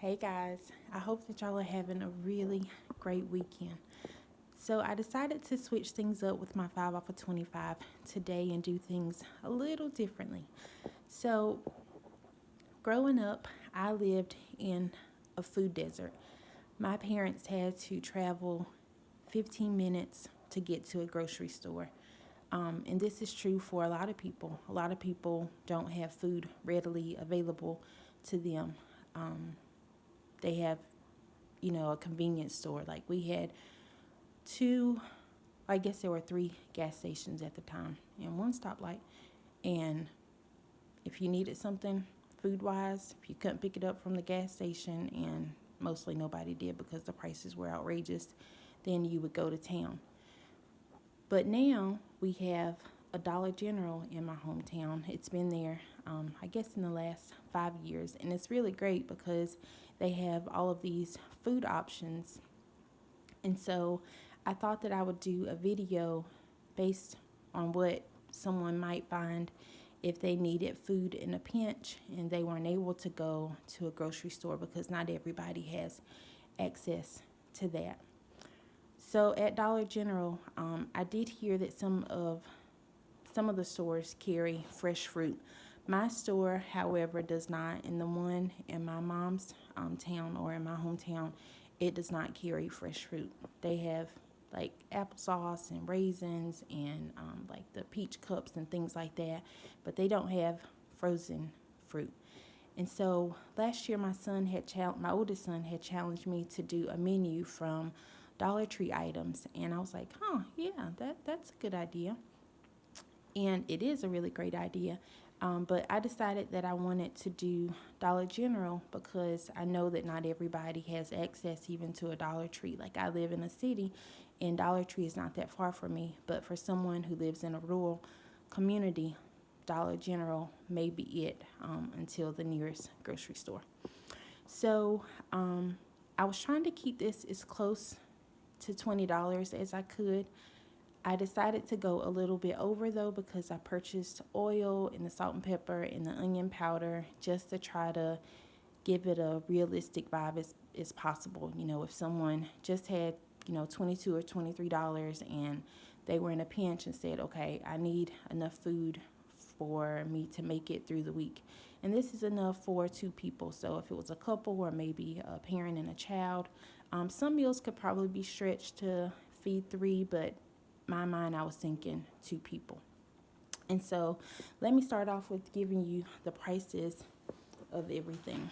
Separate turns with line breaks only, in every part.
Hey guys, I hope that y'all are having a really great weekend. So, I decided to switch things up with my 5 off of 25 today and do things a little differently. So, growing up, I lived in a food desert. My parents had to travel 15 minutes to get to a grocery store. And this is true for a lot of people. A lot of people don't have food readily available to them. Um, they have a convenience store. Like we had two, I guess there were three gas stations at the time and one stoplight. And if you needed something food wise, if you couldn't pick it up from the gas station, and mostly nobody did because the prices were outrageous, then you would go to town. But now we have a Dollar General in my hometown. It's been there, I guess, in the last 5 years. And it's really great because they have all of these food options. And so I thought that I would do a video based on what someone might find if they needed food in a pinch and they weren't able to go to a grocery store because not everybody has access to that. So at Dollar General, I did hear that some of the stores carry fresh fruit. My store, however, does not. And the one in my mom's town or in my hometown, it does not carry fresh fruit. They have like applesauce and raisins and like the peach cups and things like that, but they don't have frozen fruit. And so last year, my oldest son had challenged me to do a menu from Dollar Tree items, and I was like, yeah, that's a good idea, and it is a really great idea. But I decided that I wanted to do Dollar General because I know that not everybody has access even to a Dollar Tree. Like I live in a city, and Dollar Tree is not that far from me. But for someone who lives in a rural community, Dollar General may be it until the nearest grocery store. So I was trying to keep this as close to $20 as I could. I decided to go a little bit over though because I purchased oil and the salt and pepper and the onion powder just to try to give it a realistic vibe as possible. If someone just had, 22 or $23 and they were in a pinch and said, okay, I need enough food for me to make it through the week. And this is enough for two people. So if it was a couple or maybe a parent and a child, some meals could probably be stretched to feed three, but my mind I was thinking two people. And so let me start off with giving you the prices of everything.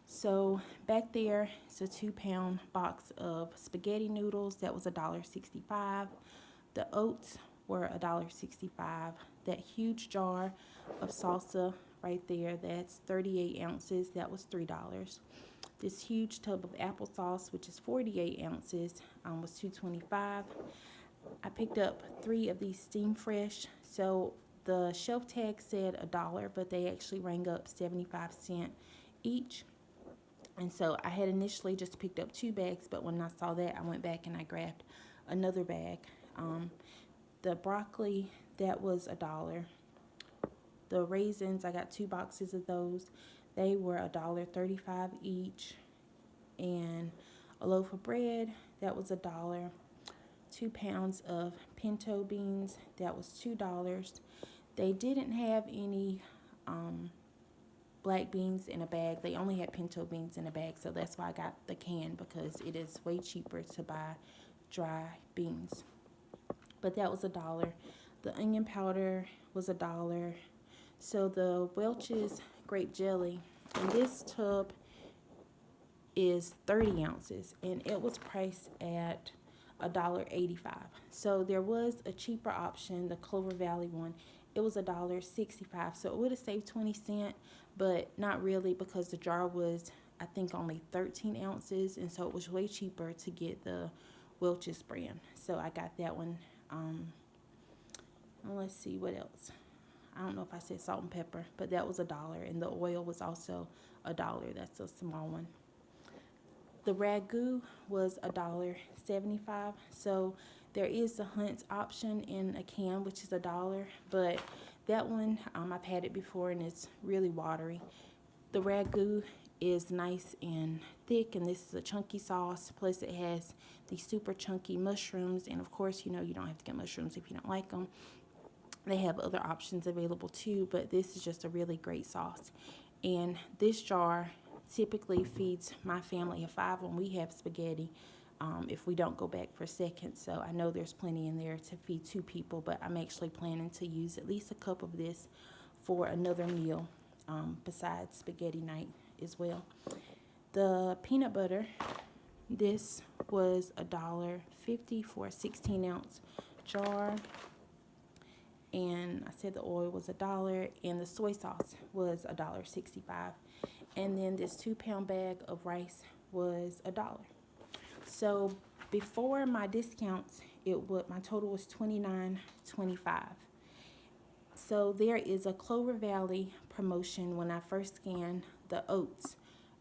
So back there, it's a 2 pound box of spaghetti noodles. That was $1.65. The oats were $1.65. That huge jar of salsa right there, that's 38 ounces. That was $3. This huge tub of applesauce, which is 48 ounces, was $2.25. I picked up three of these Steam Fresh. So the shelf tag said $1, but they actually rang up 75 cents each. And so I had initially just picked up two bags, but when I saw that, I went back and I grabbed another bag. The broccoli, that was $1. The raisins, I got two boxes of those. They were $1.35 each. And a loaf of bread, that was $1. 2 pounds of pinto beans, that was $2. They didn't have any black beans in a bag. They only had pinto beans in a bag, so that's why I got the can because it is way cheaper to buy dry beans. But that was $1. The onion powder was $1. So the Welch's grape jelly, and this tub is 30 ounces, and it was priced at $1.85. So there was a cheaper option, the Clover Valley one. It was $1.65. So it would have saved 20 cents, but not really because the jar was, I think, only 13 ounces, and so it was way cheaper to get the Welch's brand. So I got that one. And let's see what else. I don't know if I said salt and pepper, but that was $1, and the oil was also $1. That's a small one. The ragu was $1.75. So there is the Hunt's option in a can, which is $1, but that one I've had it before and it's really watery. The ragu is nice and thick, and this is a chunky sauce. Plus, it has these super chunky mushrooms, and of course, you know you don't have to get mushrooms if you don't like them. They have other options available too, but this is just a really great sauce. And this jar typically feeds my family of 5 when we have spaghetti. If we don't go back for seconds, so I know there's plenty in there to feed 2 people, but I'm actually planning to use at least a cup of this for another meal besides spaghetti night as well. The peanut butter, this was $1.50 for a 16-ounce jar, and I said the oil was $1, and the soy sauce was $1.65, and then this 2-pound bag of rice was $1. So before my discounts, my total was $29.25. So there is a Clover Valley promotion when I first scan the oats.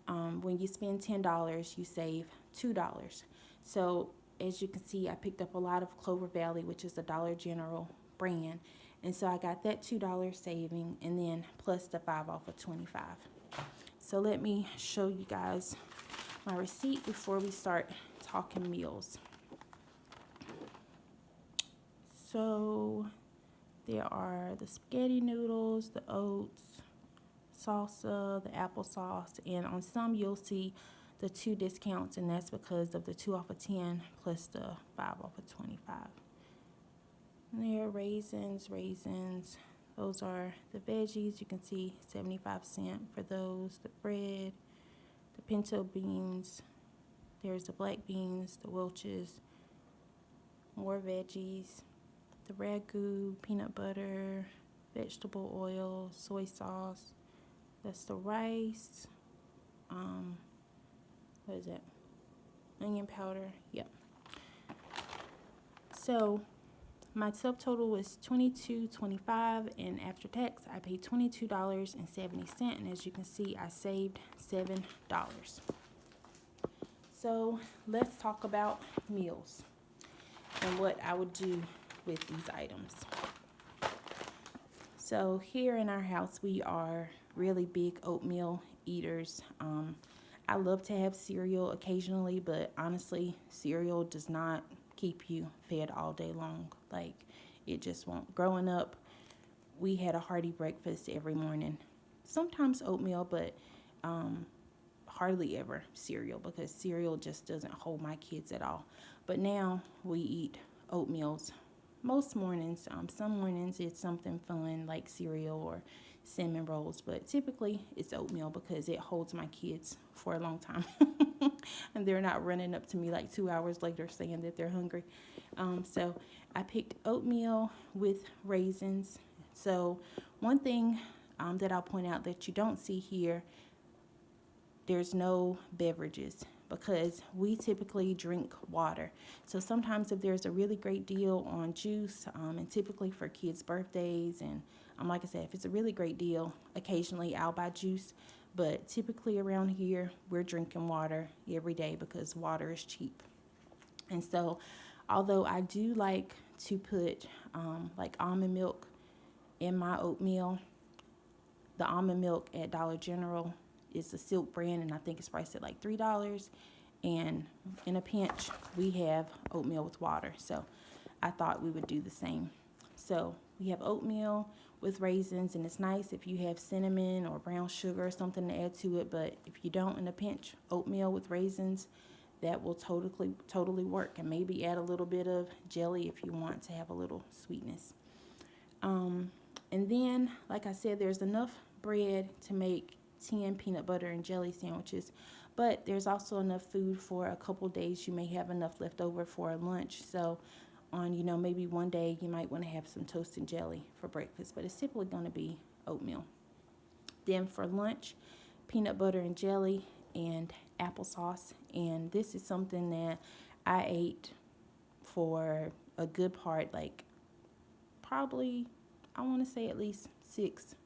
When you spend $10, you save $2. So as you can see, I picked up a lot of Clover Valley, which is a Dollar General brand. And so I got that $2 saving, and then plus the 5 off of 25. So let me show you guys my receipt before we start talking meals. So there are the spaghetti noodles, the oats, salsa, the applesauce, and on some you'll see the 2 discounts, and that's because of the 2 off of 10 plus the 5 off of 25. And there are raisins. Those are the veggies. You can see 75 cents for those. The bread, the pinto beans. There's the black beans, the Welch's, more veggies, the ragu, peanut butter, vegetable oil, soy sauce. That's the rice. What is that? Onion powder. Yep. So my subtotal was $22.25, and after tax, I paid $22.70. And as you can see, I saved $7. So let's talk about meals and what I would do with these items. So here in our house, we are really big oatmeal eaters. I love to have cereal occasionally, but honestly, cereal does not keep you fed all day long. Like, it just won't. Growing up, we had a hearty breakfast every morning. Sometimes oatmeal, but hardly ever cereal, because cereal just doesn't hold my kids at all. But now we eat oatmeals most mornings. Some mornings it's something fun like cereal or cinnamon rolls, but typically it's oatmeal because it holds my kids for a long time. And they're not running up to me like 2 hours later saying that they're hungry. So I picked oatmeal with raisins. So one thing that I'll point out that you don't see here, there's no beverages because we typically drink water. So sometimes if there's a really great deal on juice, and typically for kids' birthdays, and like I said, if it's a really great deal, occasionally I'll buy juice. But typically around here, we're drinking water every day because water is cheap. And so although I do like to put like almond milk in my oatmeal, the almond milk at Dollar General is the Silk brand, and I think it's priced at like $3. And in a pinch, we have oatmeal with water. So I thought we would do the same. So we have oatmeal with raisins, and it's nice if you have cinnamon or brown sugar or something to add to it. But if you don't, in a pinch, oatmeal with raisins, that will totally work. And maybe add a little bit of jelly if you want to have a little sweetness. And then, like I said, there's enough bread to make 10 peanut butter and jelly sandwiches, but there's also enough food for a couple days. You may have enough left over for a lunch. So on, maybe one day you might want to have some toast and jelly for breakfast, but it's typically going to be oatmeal. Then for lunch, peanut butter and jelly and applesauce. And this is something that I ate for a good part, like probably, I want to say at least 6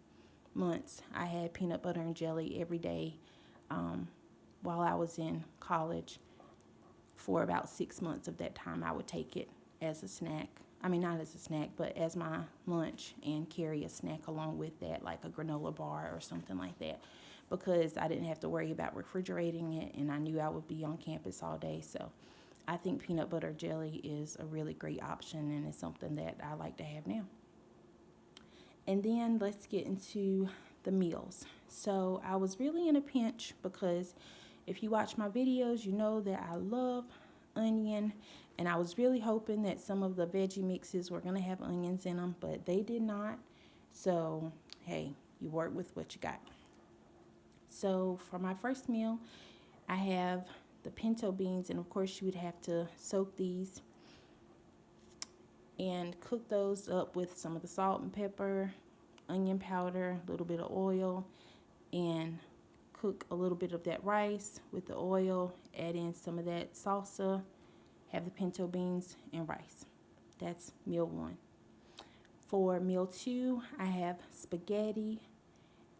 months. I had peanut butter and jelly every day while I was in college. For about 6 months of that time, I would take it as a snack. I mean, not as a snack, but as my lunch, and carry a snack along with that, like a granola bar or something like that. because I didn't have to worry about refrigerating it, and I knew I would be on campus all day. So I think peanut butter jelly is a really great option, and it's something that I like to have now. And then let's get into the meals. So I was really in a pinch because if you watch my videos, you know that I love onion, and I was really hoping that some of the veggie mixes were going to have onions in them, but they did not. So, hey, you work with what you got. So, for my first meal, I have the pinto beans, and of course, you would have to soak these and cook those up with some of the salt and pepper, onion powder, a little bit of oil, and cook a little bit of that rice with the oil, add in some of that salsa, have the pinto beans and rice. That's meal one. For meal two, I have spaghetti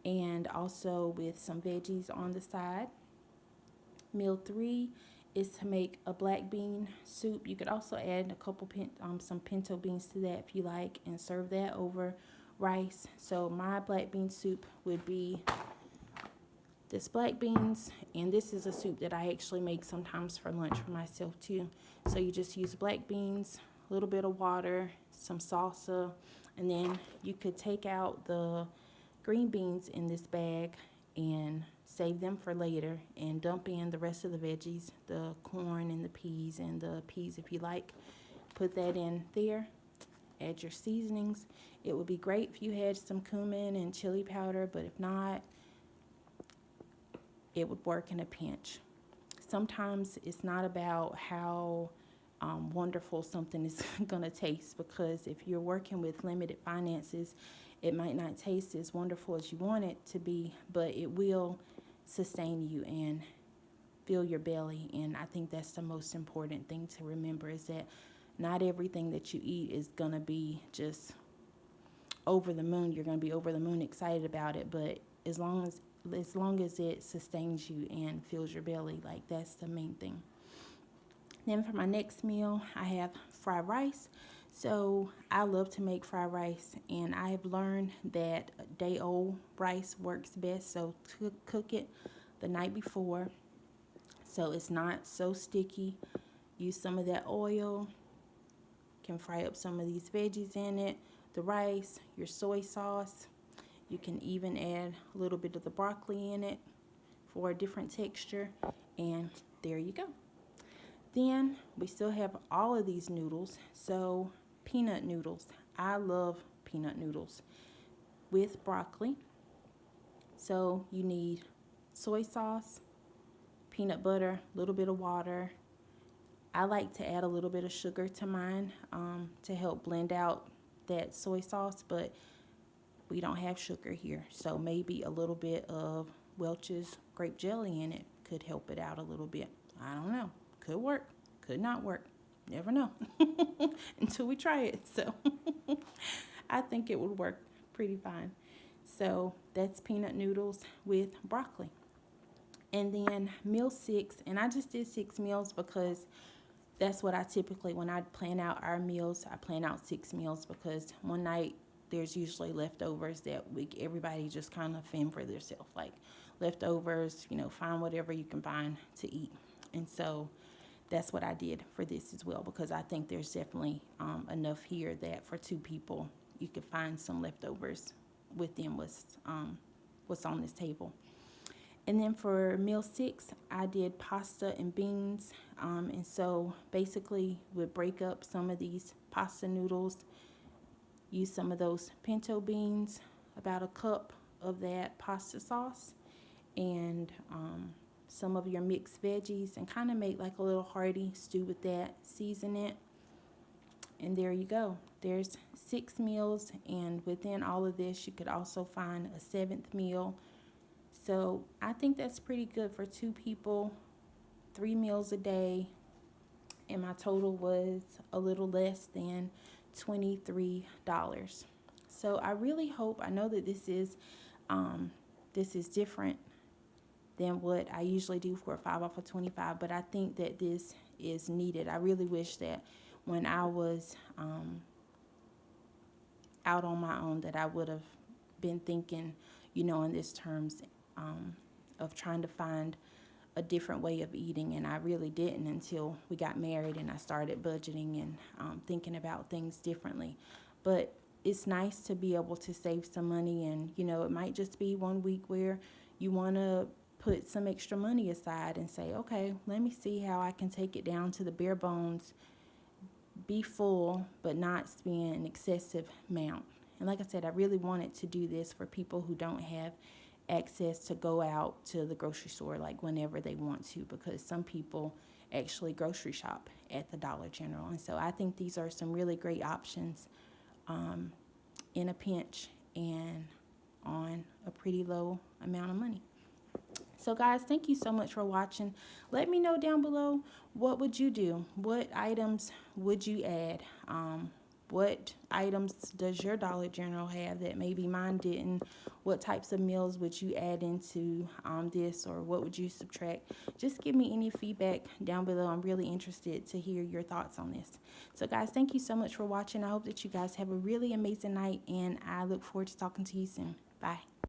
and also with some veggies on the side. Meal three is to make a black bean soup. You could also add a couple some pinto beans to that if you like, and serve that over rice. So my black bean soup would be this black beans, and this is a soup that I actually make sometimes for lunch for myself too. So you just use black beans, a little bit of water, some salsa, and then you could take out the green beans in this bag and save them for later and dump in the rest of the veggies, the corn and the peas if you like. Put that in there, add your seasonings. It would be great if you had some cumin and chili powder, but if not, it would work in a pinch. Sometimes it's not about how wonderful something is going to taste, because if you're working with limited finances, it might not taste as wonderful as you want it to be, but it will sustain you and fill your belly. And I think that's the most important thing to remember, is that not everything that you eat is going to be just over the moon. You're going to be over the moon excited about it, but as long as it sustains you and fills your belly, like, that's the main thing. Then for my next meal, I have fried rice. So I love to make fried rice, and I have learned that day-old rice works best. So cook it the night before so it's not so sticky. Use some of that oil. Can fry up some of these veggies in it, the rice, your soy sauce. You can even add a little bit of the broccoli in it for a different texture, and there you go. Then we still have all of these noodles. So peanut noodles. I love peanut noodles with broccoli. So you need soy sauce, peanut butter, a little bit of water. I like to add a little bit of sugar to mine to help blend out that soy sauce, but we don't have sugar here. So maybe a little bit of Welch's grape jelly in it could help it out a little bit. I don't know. Could work, could not work. Never know until we try it. So I think it would work pretty fine. So that's peanut noodles with broccoli. And then meal 6, and I just did 6 meals because that's what I typically, when I plan out our meals, I plan out 6 meals, because one night there's usually leftovers that everybody just kind of fend for themselves, like leftovers, find whatever you can find to eat. And so that's what I did for this as well, because I think there's definitely enough here that for 2 people you could find some leftovers within what's on this table. And then for meal 6, I did pasta and beans. And so basically would break up some of these pasta noodles, use some of those pinto beans, about a cup of that pasta sauce, and some of your mixed veggies, and kind of make like a little hearty stew with that, season it, and there you go. There's 6 meals, and within all of this, you could also find a 7th meal. So I think that's pretty good for 2 people, 3 meals a day, and my total was a little less than $23. So I really hope, I know that this is different than what I usually do for a 5 off of 25, but I think that this is needed. I really wish that when I was out on my own, that I would have been thinking, in this terms, of trying to find a different way of eating, and I really didn't until we got married and I started budgeting and thinking about things differently. But it's nice to be able to save some money, and it might just be one week where you want to put some extra money aside and say, okay, let me see how I can take it down to the bare bones, be full, but not spend an excessive amount. And like I said, I really wanted to do this for people who don't have access to go out to the grocery store like whenever they want to, because some people actually grocery shop at the Dollar General. And so I think these are some really great options in a pinch and on a pretty low amount of money. So guys, thank you so much for watching. Let me know down below, what would you do? What items would you add? What items does your Dollar General have that maybe mine didn't? What types of meals would you add into this, or what would you subtract? Just give me any feedback down below. I'm really interested to hear your thoughts on this. So guys, thank you so much for watching. I hope that you guys have a really amazing night, and I look forward to talking to you soon. Bye.